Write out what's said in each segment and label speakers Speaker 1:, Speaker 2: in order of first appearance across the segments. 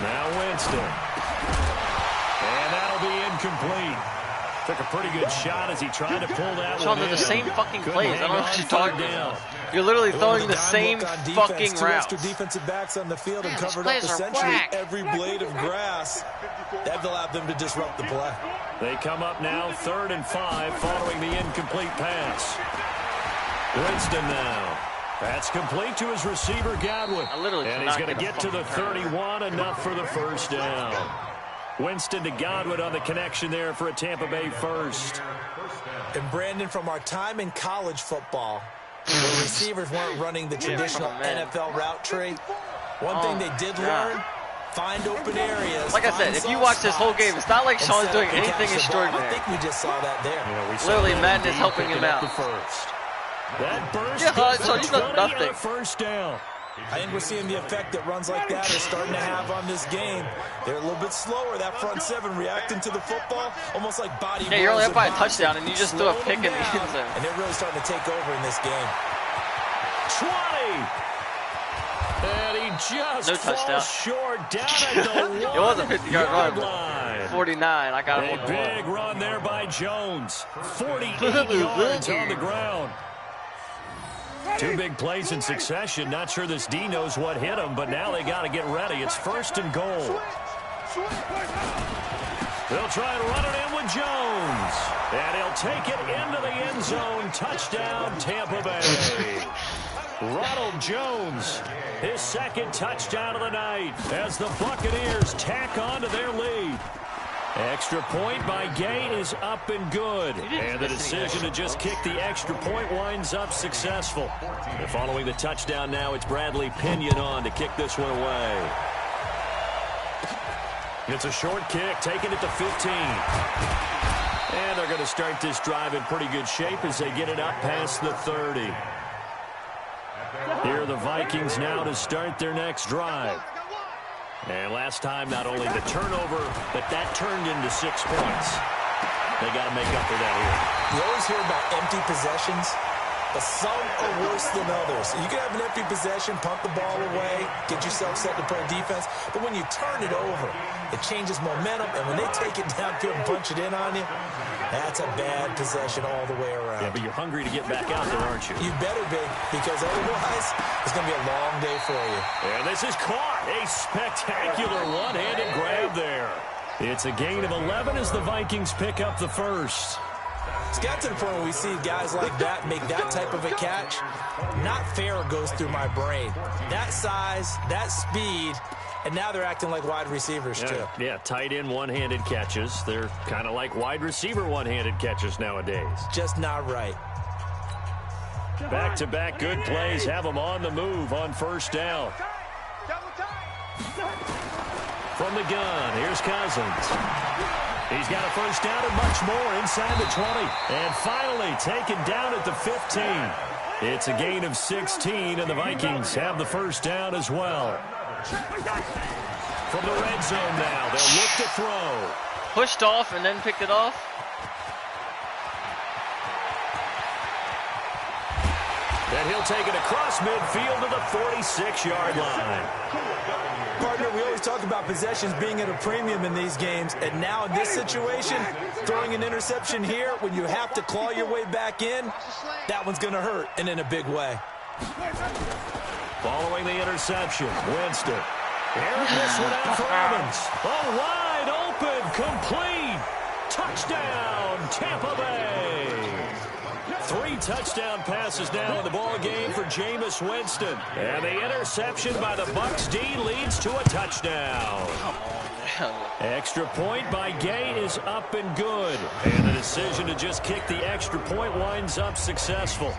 Speaker 1: Now Winston. And that'll be incomplete. Took a pretty good shot as he tried to pull that one in.
Speaker 2: They're the same fucking plays. I don't know what you're talking about. You're literally throwing the same fucking routes.
Speaker 3: Two defensive backs on the field and covered up essentially every blade of grass. That allowed them to disrupt the play.
Speaker 1: They come up now 3rd and 5 following the incomplete pass. Winston now. That's complete to his receiver, Godwin. And he's going to get to the 31, enough for the first down. Winston to Godwin on the connection there for a Tampa Bay first.
Speaker 3: And Brandon, from our time in college football, the receivers weren't running the traditional NFL route tree. One thing they did learn, find open areas.
Speaker 2: Like I said, if you watch this whole game, it's not like Sean's doing anything extraordinary.
Speaker 3: I think we just saw that there.
Speaker 2: Literally, Madden is helping him out.
Speaker 1: That burst
Speaker 2: he's done nothing.
Speaker 1: First down.
Speaker 3: I think we're seeing the effect that runs like that are starting to have on this game. They're a little bit slower, that front seven, reacting to the football, almost like body.
Speaker 2: Yeah, you're only up by a touchdown, and you just threw a pick in the end zone.
Speaker 3: And they're really starting to take over in this game.
Speaker 1: 20! And he just falls short down at the
Speaker 2: It was a 50-yard run. 49, I got
Speaker 1: it. A big run there by Jones. 48 yards on the ground. Two big plays in succession. Not sure this D knows what hit him, but now they got to get ready. It's 1st and goal. They'll try and run it in with Jones. And he'll take it into the end zone. Touchdown, Tampa Bay. Ronald Jones, his 2nd touchdown of the night as the Buccaneers tack on to their lead. Extra point by Gay is up and good. And the decision to just kick the extra point winds up successful. And following the touchdown now, it's Bradley Pinion on to kick this one away. It's a short kick, taking it to 15. And they're going to start this drive in pretty good shape as they get it up past the 30. Here are the Vikings now to start their next drive. And last time, not only the turnover, but that turned into 6 points. They got to make up for that here.
Speaker 3: You always hear about empty possessions, but some are worse than others. You can have an empty possession, punt the ball away, get yourself set to play defense, but when you turn it over, it changes momentum, and when they take it downfield and punch it in on you, that's a bad possession all the way around.
Speaker 1: Yeah, but you're hungry to get back out there, aren't you?
Speaker 3: You better be, because otherwise, it's going to be a long day for you.
Speaker 1: And this is caught. A spectacular one-handed grab there. It's a gain of 11 as the Vikings pick up the first.
Speaker 3: It's got to the point where we see guys like that make that type of a catch. Not fair goes through my brain. That size, that speed, and now they're acting like wide receivers, too.
Speaker 1: Yeah, tight end one-handed catches. They're kind of like wide receiver one-handed catches nowadays.
Speaker 3: Just not right.
Speaker 1: Back-to-back good plays have them on the move on first down. From the gun, here's Cousins. He's got a first down and much more inside the 20. And finally taken down at the 15. It's a gain of 16, and the Vikings have the first down as well. From the red zone now, they'll look to throw.
Speaker 2: Pushed off and then picked it off.
Speaker 1: And he'll take it across midfield to the 46-yard line.
Speaker 3: Partner, we always talk about possessions being at a premium in these games, and now in this situation, throwing an interception here when you have to claw your way back in, that one's going to hurt, and in a big way.
Speaker 1: Following the interception, Winston. Airing this one out for Evans. Oh, wide open, complete. Touchdown, Tampa Bay. 3 touchdown passes now in the ball game for Jameis Winston. And the interception by the Bucs D leads to a touchdown. Extra point by Gay is up and good. And the decision to just kick the extra point winds up successful.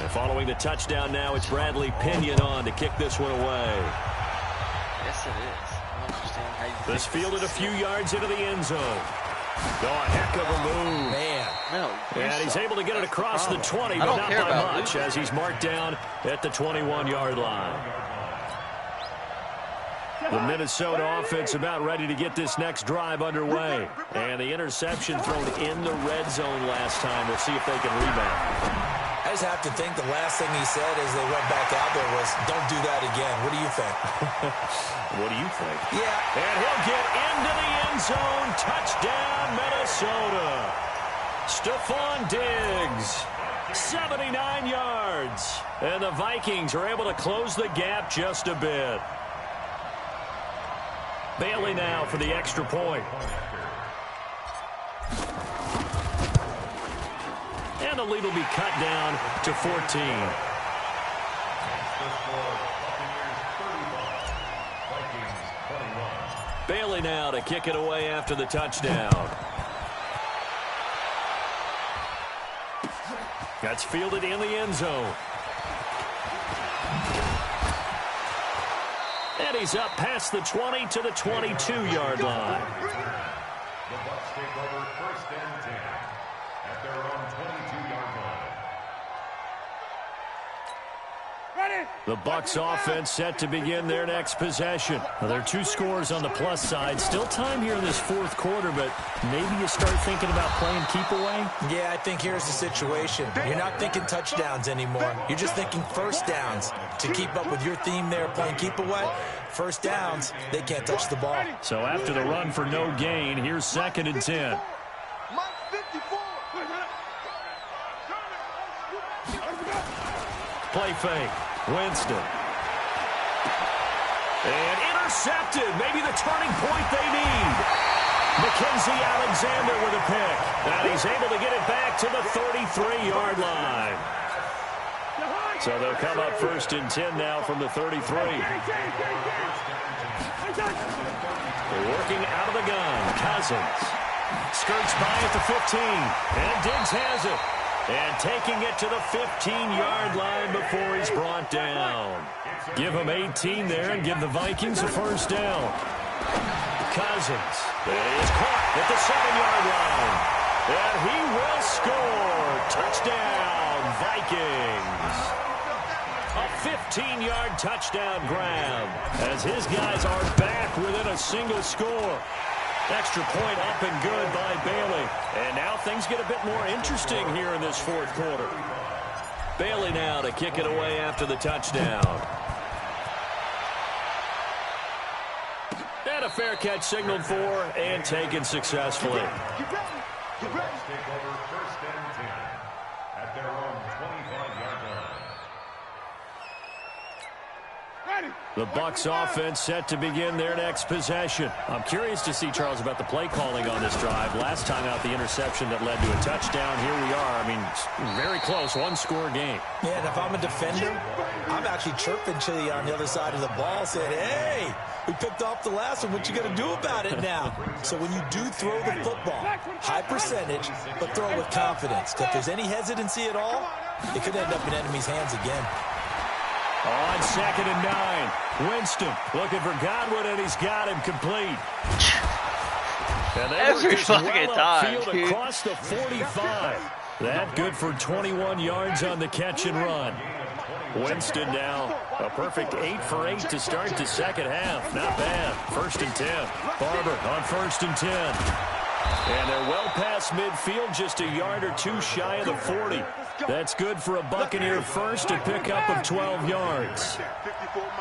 Speaker 1: And following the touchdown now, it's Bradley Pinion on to kick this one away.
Speaker 2: Yes, it is. I don't understand how you
Speaker 1: this fielded a few yards into the end zone. Oh, a heck of a move.
Speaker 3: Man.
Speaker 2: No,
Speaker 1: and he's able to get it across the 20, but not by much as he's marked down at the 21-yard line. The Minnesota offense about ready to get this next drive underway. And the interception thrown in the red zone last time. We'll see if they can rebound.
Speaker 3: I just have to think the last thing he said as they went back out there was, don't do that again. What do you think?
Speaker 1: What do you think?
Speaker 3: Yeah.
Speaker 1: And he'll get into the end zone. Touchdown, Minnesota. Stephon Diggs, 79 yards. And the Vikings are able to close the gap just a bit. Bailey now for the extra point. And the lead will be cut down to 14. Bailey now to kick it away after the touchdown. That's fielded in the end zone. And he's up past the 20 to the 22-yard line.
Speaker 4: The Bucs take over 1st and 10 at their own 22-yard line.
Speaker 1: The Bucs offense set to begin their next possession. Well, there are 2 scores on the plus side. Still time here in this 4th quarter, but maybe you start thinking about playing keep away?
Speaker 3: Yeah, I think here's the situation. You're not thinking touchdowns anymore. You're just thinking first downs. To keep up with your theme there, playing keep away, first downs, they can't touch the ball.
Speaker 1: So after the run for no gain, here's 2nd and 10. Play fake. Winston. And intercepted. Maybe the turning point they need. Mackenzie Alexander with a pick. And he's able to get it back to the 33-yard line. So they'll come up 1st and 10 now from the 33. They're working out of the gun. Cousins skirts by at the 15. And Diggs has it. And taking it to the 15-yard line before he's brought down. Give him 18 there and give the Vikings a first down. Cousins is caught at the 7-yard line. And he will score. Touchdown, Vikings. A 15-yard touchdown grab as his guys are back within a single score. Extra point up and good by Bailey. And now things get a bit more interesting here in this 4th quarter. Bailey now to kick it away after the touchdown. And a fair catch signaled for and taken successfully.
Speaker 4: Take over 1st and 10 at their own 25-yard line.
Speaker 1: The Bucs offense set to begin their next possession. I'm curious to see, Charles, about the play calling on this drive. Last time out, the interception that led to a touchdown. Here we are. I mean, very close, 1-score game.
Speaker 3: Yeah, and if I'm a defender, I'm actually chirping Chili on the other side of the ball, saying, hey, we picked off the last one. What you going to do about it now? So when you do throw the football, high percentage, but throw it with confidence. If there's any hesitancy at all, it could end up in enemy's hands again.
Speaker 1: On 2nd and 9, Winston looking for Godwin, and he's got him complete. And
Speaker 2: Every fucking time, dude.
Speaker 1: Across the 45. That good for 21 yards on the catch and run. Winston now a perfect 8 for 8 to start the 2nd half. Not bad. 1st and 10. Barber on 1st and 10. And they're well past midfield, just a yard or 2 shy of the 40. That's good for a Buccaneer first, a pickup of 12 yards.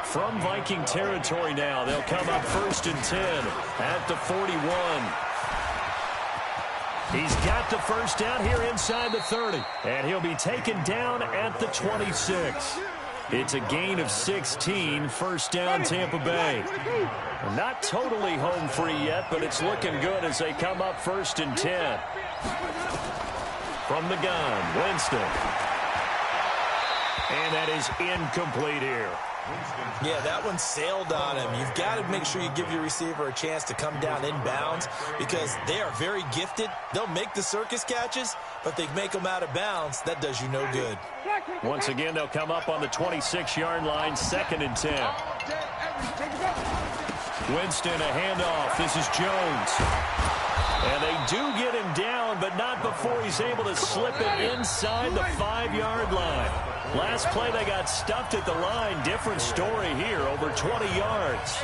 Speaker 1: From Viking territory now, they'll come up 1st and 10 at the 41. He's got the first down here inside the 30, and he'll be taken down at the 26. It's a gain of 16, first down Tampa Bay. Not totally home free yet, but it's looking good as they come up 1st and 10. From the gun, Winston. And that is incomplete here.
Speaker 3: Yeah, that one sailed on him. You've got to make sure you give your receiver a chance to come down inbounds because they are very gifted. They'll make the circus catches, but they make them out of bounds. That does you no good.
Speaker 1: Once again, they'll come up on the 26-yard line, 2nd and 10. Winston, a handoff. This is Jones. And they do get him down, but not before he's able to slip it inside the 5-yard line. Last play, they got stuffed at the line. Different story here, over 20 yards.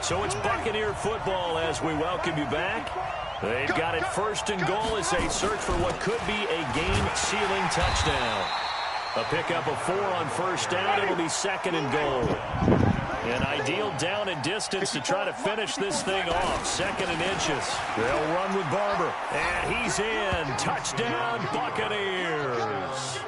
Speaker 1: So it's Buccaneer football as we welcome you back. They've got it 1st and goal as they search for what could be a game-sealing touchdown. A pickup of 4 on first down. It'll be 2nd and goal. An ideal down and distance to try to finish this thing off. 2nd and inches. They'll run with Barber. And he's in. Touchdown, Buccaneers.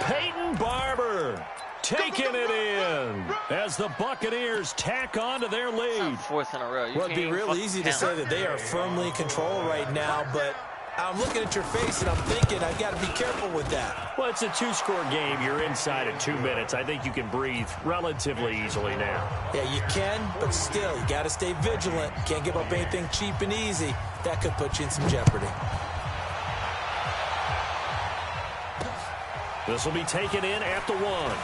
Speaker 1: Peyton Barber taking it in as the Buccaneers tack on to their lead.
Speaker 2: 4th in a row.
Speaker 3: Well, it'd be real easy to say that they are firmly in control right now, but I'm looking at your face and I'm thinking I've got to be careful with that.
Speaker 1: Well, it's a 2-score game. You're inside of 2 minutes. I think you can breathe relatively easily now.
Speaker 3: Yeah, you can, but still, you got to stay vigilant. Can't give up anything cheap and easy. That could put you in some jeopardy.
Speaker 1: This will be taken in at the 1.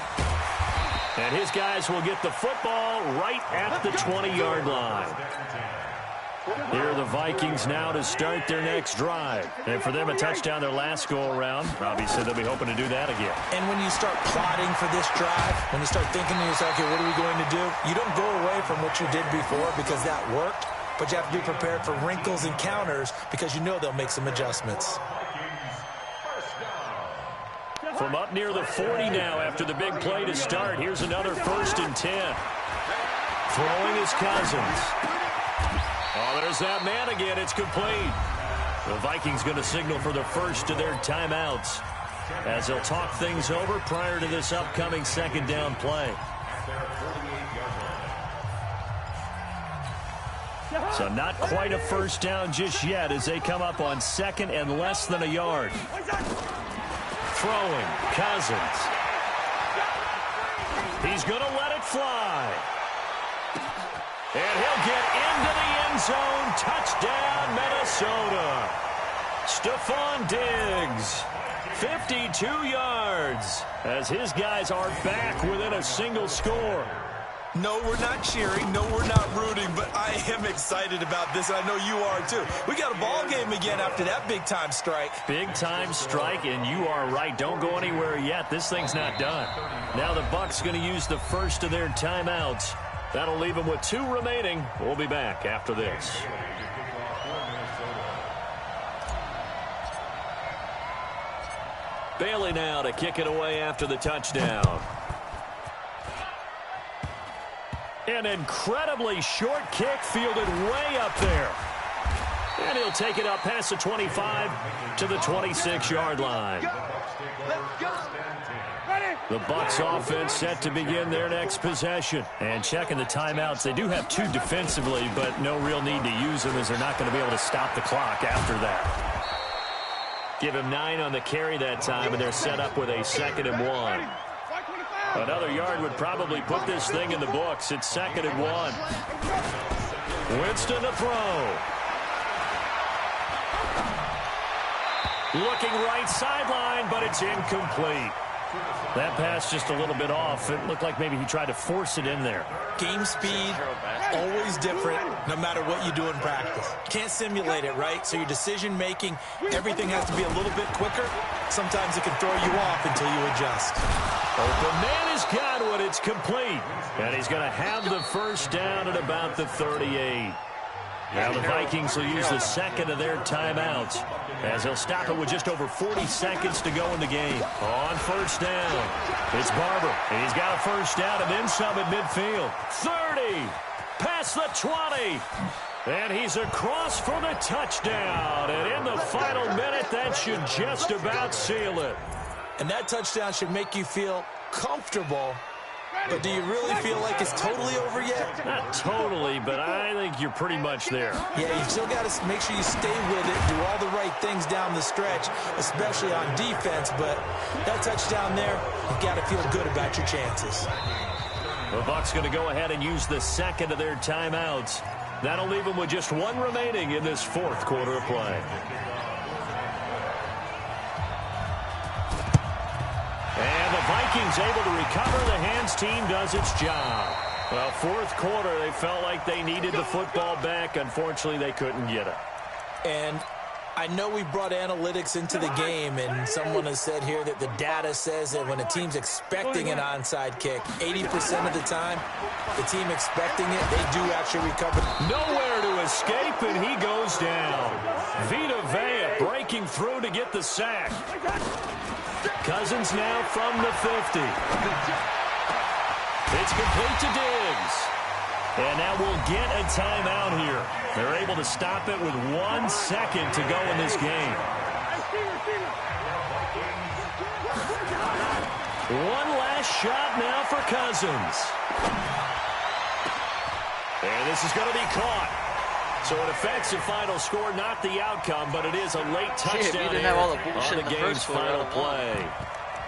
Speaker 1: And his guys will get the football right at the 20-yard line. Here are the Vikings now to start their next drive. And for them, a touchdown their last go-around. Obviously, they'll be hoping to do that again.
Speaker 3: And when you start plotting for this drive, when you start thinking to yourself, okay, what are we going to do? You don't go away from what you did before because that worked, but you have to be prepared for wrinkles and counters because you know they'll make some adjustments.
Speaker 1: From up near the 40 now after the big play to start, here's another 1st and 10. Throwing his Cousins. Oh, there's that man again. It's complete. The Vikings going to signal for the first of their timeouts as they'll talk things over prior to this upcoming 2nd down play. So not quite a first down just yet as they come up on 2nd and less than a yard. Throwing, Cousins. He's going to let it fly. And he'll get into the end zone. Touchdown, Minnesota. Stephon Diggs, 52 yards, as his guys are back within a single score.
Speaker 3: No, we're not cheering. No, we're not rooting, but I am excited about this. I know you are, too. We got a ball game again after that big-time strike.
Speaker 1: Big-time strike, and you are right. Don't go anywhere yet. This thing's not done. Now the Bucs going to use the first of their timeouts. That'll leave them with 2 remaining. We'll be back after this. Bailey now to kick it away after the touchdown. An incredibly short kick fielded way up there. And he'll take it up past the 25 to the 26-yard line. The Bucs offense set to begin their next possession. And checking the timeouts, they do have 2 defensively, but no real need to use them as they're not going to be able to stop the clock after that. Give him 9 on the carry that time, and they're set up with a 2nd and 1. Another yard would probably put this thing in the books. It's 2nd and 1. Winston to throw. Looking right sideline, but it's incomplete. That pass just a little bit off. It looked like maybe he tried to force it in there.
Speaker 3: Game speed, always different, no matter what you do in practice. Can't simulate it, right? So your decision-making, everything has to be a little bit quicker. Sometimes it can throw you off until you adjust.
Speaker 1: Open man has got one. It's complete. And he's going to have the first down at about the 38. Now the Vikings will use the 2nd of their timeouts as they'll stop it with just over 40 seconds to go in the game. On first down, it's Barber. And he's got a first down and then some at midfield. 30, past the 20. And he's across for the touchdown. And in the final minute, that should just about seal it.
Speaker 3: And that touchdown should make you feel comfortable. But do you really feel like it's totally over yet?
Speaker 1: Not totally, but I think you're pretty much there.
Speaker 3: Yeah, you still got to make sure you stay with it, do all the right things down the stretch, especially on defense. But that touchdown there, you've got to feel good about your chances.
Speaker 1: The Bucs going to go ahead and use the 2nd of their timeouts. That'll leave them with just 1 remaining in this 4th quarter of play. And the Vikings able to recover. The hands team does its job. Well, 4th quarter, they felt like they needed the football back. Unfortunately, they couldn't get it.
Speaker 3: And I know we brought analytics into the game, and someone has said here that the data says that when a team's expecting an onside kick, 80% of the time, the team expecting it, they do actually recover.
Speaker 1: Nowhere to escape, and he goes down. Vita Vea breaking through to get the sack. Cousins now from the 50. It's complete to Diggs. And now we'll get a timeout here. They're able to stop it with 1 second to go in this game. One last shot now for Cousins. And this is going to be caught. So it affects the final score, not the outcome, but it is a late touchdown on the game's final play.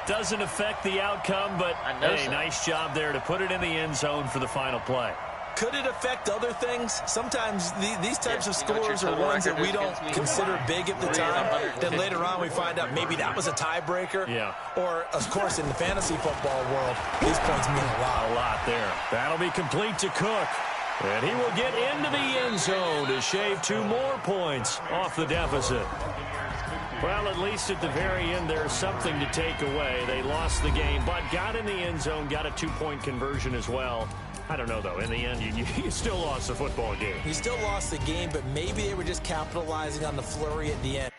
Speaker 1: Doesn't affect the outcome, but hey, nice job there to put it in the end zone for the final play.
Speaker 3: Could it affect other things? Sometimes these types of scores are ones that we don't consider big at the time. Then later on we find out maybe that was a tiebreaker.
Speaker 1: Yeah.
Speaker 3: Or, of course, in the fantasy football world, these points mean a lot.
Speaker 1: A lot there. That'll be complete to Cook. And he will get into the end zone to shave 2 more points off the deficit. Well, at least at the very end, there's something to take away. They lost the game, but got in the end zone, got a 2-point conversion as well. I don't know, though. In the end, you still lost the football game.
Speaker 3: You still lost the game, but maybe they were just capitalizing on the flurry at the end.